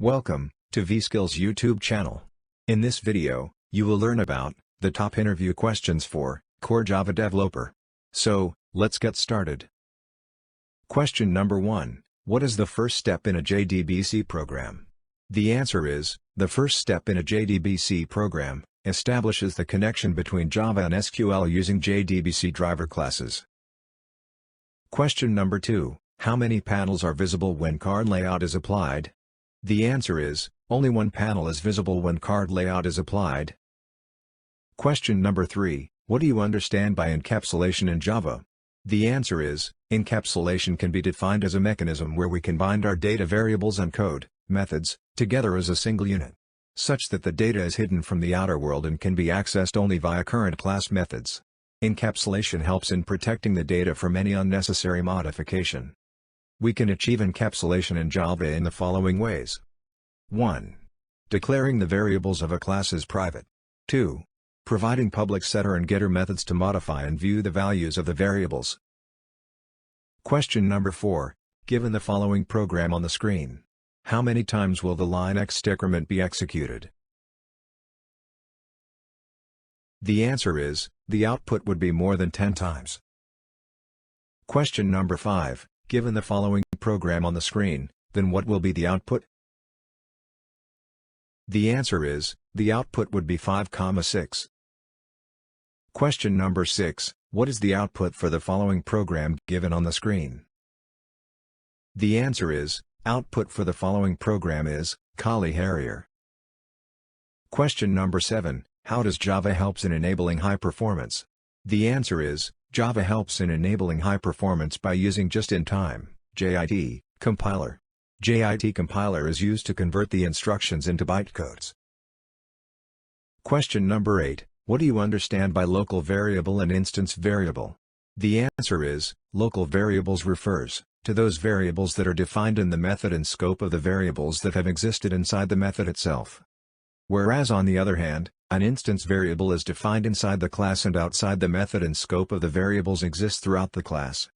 Welcome to Vskills YouTube channel. In this video, you will learn about the top interview questions for core Java developer. So, let's get started. Question number 1. What is the first step in a JDBC program? The answer is, the first step in a JDBC program establishes the connection between Java and SQL using JDBC driver classes. Question number 2. How many panels are visible when card layout is applied? The answer is, only one panel is visible when card layout is applied. Question number 3. What do you understand by encapsulation in Java? The answer is, encapsulation can be defined as a mechanism where we can bind our data variables and code methods together as a single unit, such that the data is hidden from the outer world and can be accessed only via current class methods. Encapsulation helps in protecting the data from any unnecessary modification. We can achieve encapsulation in Java in the following ways. 1. Declaring the variables of a class as private. 2. Providing public setter and getter methods to modify and view the values of the variables. Question number 4. Given the following program on the screen, how many times will the line X decrement be executed? The answer is, the output would be more than 10 times. Question number 5. Given the following program on the screen, then what will be the output? The answer is, the output would be 5,6. Question number 6. What is the output for the following program given on the screen? The answer is, output for the following program is, Collie Harrier. Question number 7. How does Java helps in enabling high performance? The answer is, Java helps in enabling high performance by using just-in-time JIT Compiler. JIT Compiler is used to convert the instructions into bytecodes. Question number 8. What do you understand by local variable and instance variable? The answer is, local variables refers to those variables that are defined in the method and scope of the variables that have existed inside the method itself. Whereas on the other hand, an instance variable is defined inside the class and outside the method and scope of the variables exists throughout the class.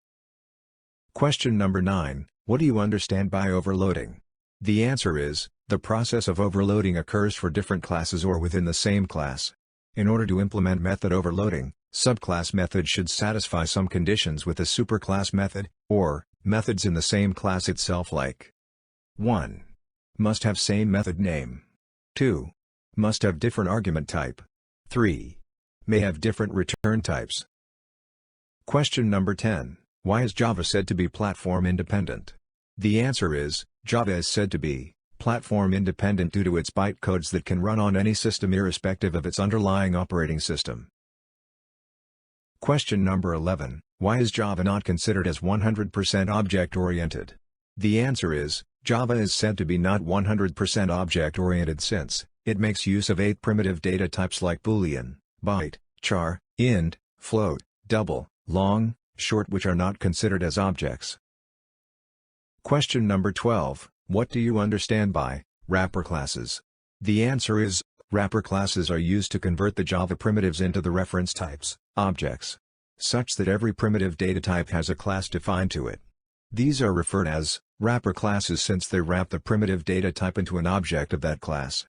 Question number 9. What do you understand by overloading? The answer is, the process of overloading occurs for different classes or within the same class. In order to implement method overloading, subclass methods should satisfy some conditions with a superclass method, or methods in the same class itself like 1. Must have same method name. 2. Must have different argument type. 3. May have different return types. Question number 10. Why is Java said to be platform independent? The answer is, Java is said to be platform independent due to its bytecodes that can run on any system irrespective of its underlying operating system. Question number 11. Why is Java not considered as 100% object-oriented? The answer is, Java is said to be not 100% object-oriented since it makes use of 8 primitive data types like boolean, byte, char, int, float, double, long, short, which are not considered as objects. Question number 12. What do you understand by wrapper classes? The answer is, wrapper classes are used to convert the Java primitives into the reference types, objects, such that every primitive data type has a class defined to it. These are referred as wrapper classes since they wrap the primitive data type into an object of that class.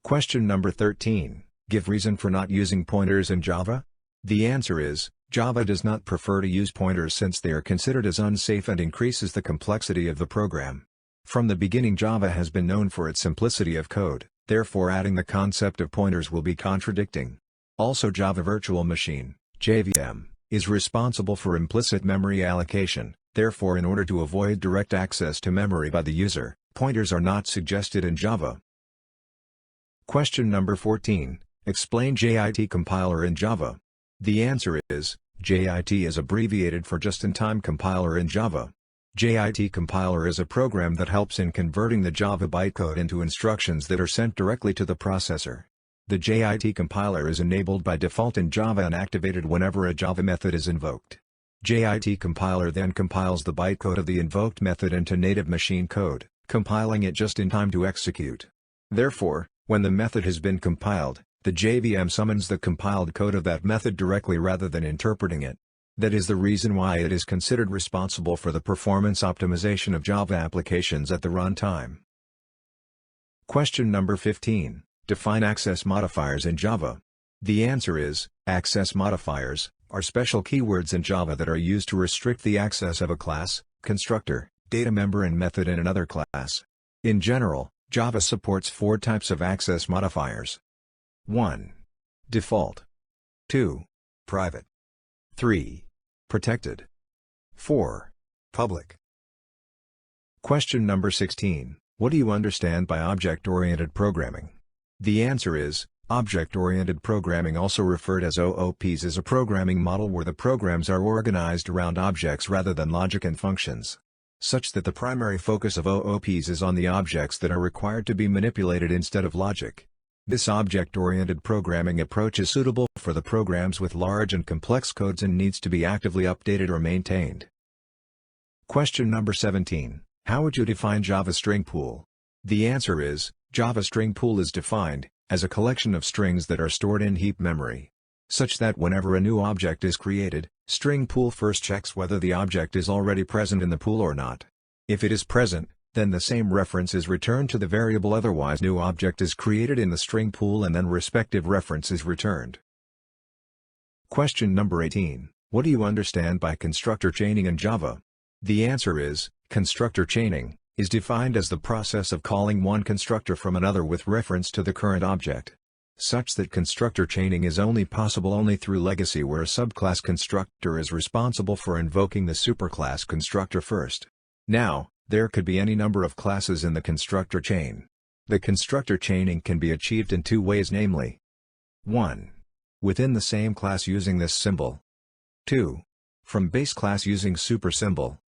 Question number 13. Give reason for not using pointers in Java? The answer is, Java does not prefer to use pointers since they are considered as unsafe and increases the complexity of the program. From the beginning, Java has been known for its simplicity of code, therefore adding the concept of pointers will be contradicting. Also, Java Virtual Machine (JVM) is responsible for implicit memory allocation, therefore in order to avoid direct access to memory by the user, pointers are not suggested in Java. Question number 14. Explain JIT Compiler in Java. The answer is, JIT is abbreviated for Just-in-Time Compiler in Java. JIT Compiler is a program that helps in converting the Java bytecode into instructions that are sent directly to the processor. The JIT Compiler is enabled by default in Java and activated whenever a Java method is invoked. JIT Compiler then compiles the bytecode of the invoked method into native machine code, compiling it just in time to execute. Therefore, when the method has been compiled, the JVM summons the compiled code of that method directly rather than interpreting it. That is the reason why it is considered responsible for the performance optimization of Java applications at the runtime. Question number 15. Define access modifiers in Java. The answer is, access modifiers are special keywords in Java that are used to restrict the access of a class, constructor, data member and method in another class. In general, Java supports 4 types of access modifiers. 1. Default. 2. Private. 3. Protected. 4. Public. Question number 16. What do you understand by object-oriented programming? The answer is, object-oriented programming, also referred as OOPs, is a programming model where the programs are organized around objects rather than logic and functions, such that the primary focus of OOPs is on the objects that are required to be manipulated instead of logic. This object-oriented programming approach is suitable for the programs with large and complex codes and needs to be actively updated or maintained. Question number 17. How would you define Java string pool? The answer is, Java string pool is defined as a collection of strings that are stored in heap memory, such that whenever a new object is created, string pool first checks whether the object is already present in the pool or not. If it is present, then the same reference is returned to the variable, otherwise new object is created in the string pool and then respective reference is returned. Question number 18. What do you understand by constructor chaining in Java? The answer is, constructor chaining is defined as the process of calling one constructor from another with reference to the current object, such that constructor chaining is only possible through legacy, where a subclass constructor is responsible for invoking the superclass constructor first. Now, there could be any number of classes in the constructor chain. The constructor chaining can be achieved in 2 ways, namely: 1. Within the same class using this symbol. 2. From base class using super symbol.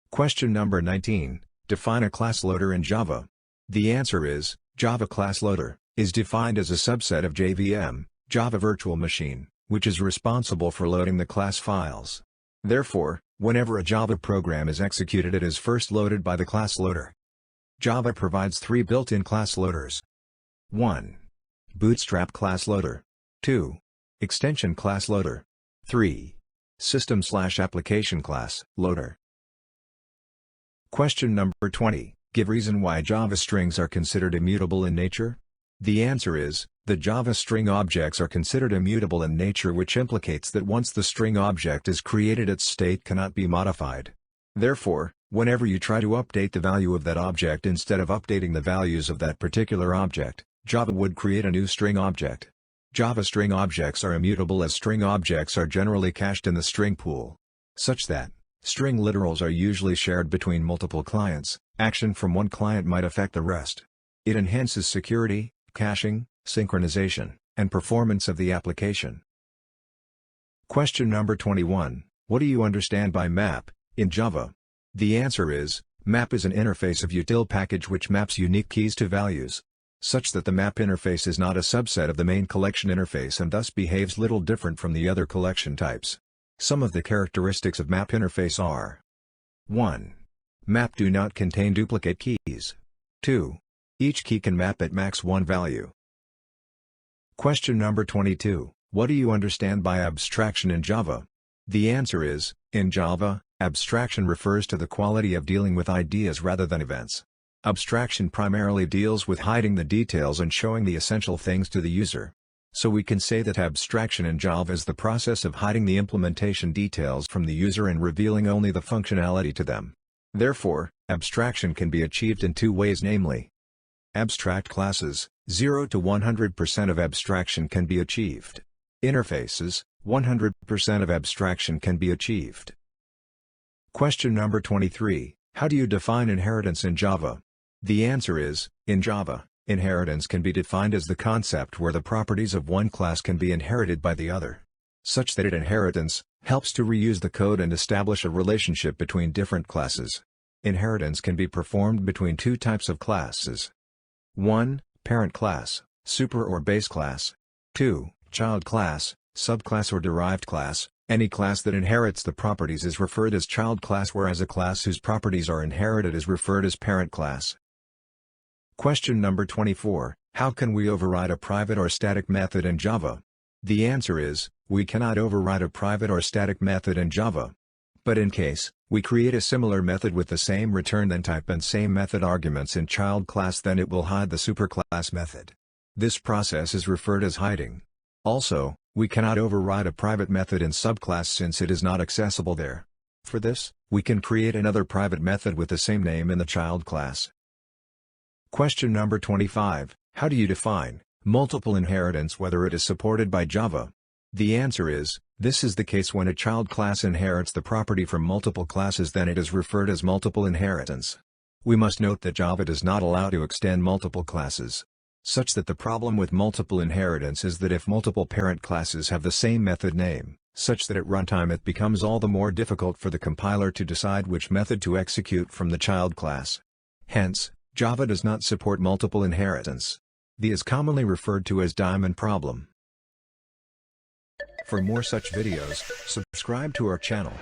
Question number 19. Define a class loader in Java. The answer is, Java class loader is defined as a subset of JVM, Java Virtual Machine, which is responsible for loading the class files. Therefore, whenever a Java program is executed, it is first loaded by the class loader. Java provides 3 built-in class loaders. 1. Bootstrap class loader. 2. Extension class loader. 3. System/application class loader. Question number 20. Give reason why Java strings are considered immutable in nature. The answer is, the Java string objects are considered immutable in nature, which implicates that once the string object is created, its state cannot be modified. Therefore, whenever you try to update the value of that object instead of updating the values of that particular object, Java would create a new string object. Java string objects are immutable as string objects are generally cached in the string pool, such that string literals are usually shared between multiple clients. Action from one client might affect the rest. It enhances security, caching, synchronization, and performance of the application. Question number 21. What do you understand by map in Java? The answer is, map is an interface of util package which maps unique keys to values, such that the map interface is not a subset of the main collection interface and thus behaves little different from the other collection types. Some of the characteristics of map interface are: 1. Map do not contain duplicate keys. 2. Each key can map at max 1 value. Question number 22. What do you understand by abstraction in Java? The answer is, in Java, abstraction refers to the quality of dealing with ideas rather than events. Abstraction primarily deals with hiding the details and showing the essential things to the user. So we can say that abstraction in Java is the process of hiding the implementation details from the user and revealing only the functionality to them. Therefore, abstraction can be achieved in 2 ways, namely: abstract classes, 0 to 100% of abstraction can be achieved. Interfaces, 100% of abstraction can be achieved. Question number 23. How do you define inheritance in Java? The answer is, in Java, inheritance can be defined as the concept where the properties of one class can be inherited by the other, such that inheritance helps to reuse the code and establish a relationship between different classes. Inheritance can be performed between 2 types of classes. 1. Parent class, super or base class. 2. Child class, subclass or derived class. Any class that inherits the properties is referred as child class, whereas a class whose properties are inherited is referred as parent class. Question number 24. How can we override a private or static method in Java? The answer is, we cannot override a private or static method in Java. But in case we create a similar method with the same return then type and same method arguments in child class, then it will hide the superclass method. This process is referred as hiding. Also, we cannot override a private method in subclass since it is not accessible there. For this, we can create another private method with the same name in the child class. Question number 25. How do you define multiple inheritance whether it is supported by Java? The answer is, this is the case when a child class inherits the property from multiple classes, then it is referred as multiple inheritance. We must note that Java does not allow to extend multiple classes. Such that the problem with multiple inheritance is that if multiple parent classes have the same method name, such that at runtime it becomes all the more difficult for the compiler to decide which method to execute from the child class. Hence, Java does not support multiple inheritance. This is commonly referred to as diamond problem. For more such videos, subscribe to our channel.